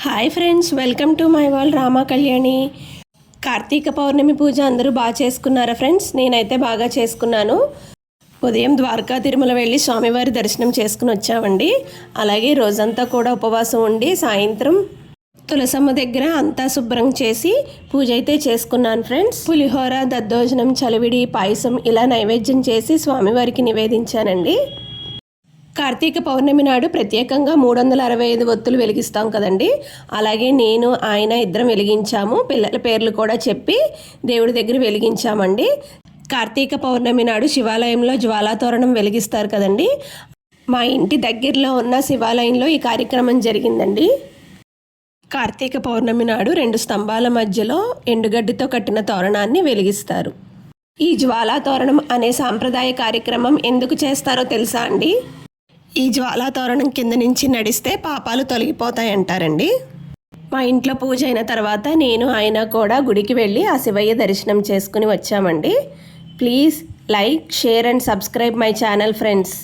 Hi friends, welcome to my world Rama Kalyani. Karthika Pournami పూజ అందరూ బాగా చేసుకున్నారా ఫ్రెండ్స్? నేనైతే బాగా చేసుకున్నాను. ఉదయం ద్వారకా తిరుమల వెళ్ళి స్వామివారి దర్శనం చేసుకుని వచ్చామండి. అలాగే రోజంతా కూడా ఉపవాసం ఉండి సాయంత్రం తులసమ్మ దగ్గర అంతా శుభ్రం చేసి పూజ అయితే చేసుకున్నాను ఫ్రెండ్స్. పులిహోర, దద్దోజనం, చలివిడి, పాయసం ఇలా నైవేద్యం చేసి స్వామివారికి నివేదించానండి. కార్తీక పౌర్ణమి నాడు ప్రత్యేకంగా 365 ఒత్తులు వెలిగిస్తాం కదండి. అలాగే నేను ఆయన ఇద్దరం వెలిగించాము. పిల్లల పేర్లు కూడా చెప్పి దేవుడి దగ్గర వెలిగించామండి. కార్తీక పౌర్ణమి నాడు శివాలయంలో జ్వాలాతోరణం వెలిగిస్తారు కదండి. మా ఇంటి దగ్గరలో ఉన్న శివాలయంలో ఈ కార్యక్రమం జరిగిందండి. కార్తీక పౌర్ణమి నాడు 2 స్తంభాల మధ్యలో ఎండుగడ్డితో కట్టిన తోరణాన్ని వెలిగిస్తారు. ఈ జ్వాలాతోరణం అనే సాంప్రదాయ కార్యక్రమం ఎందుకు చేస్తారో తెలుసా అండి? ఈ జ్వాలాతోరణం కింద నుంచి నడిస్తే పాపాలు తొలగిపోతాయంటారండి. మా ఇంట్లో పూజ అయిన తర్వాత నేను ఆయన కూడా గుడికి వెళ్ళి ఆ శివయ్య దర్శనం చేసుకుని వచ్చామండి. Please like, share and subscribe my channel friends.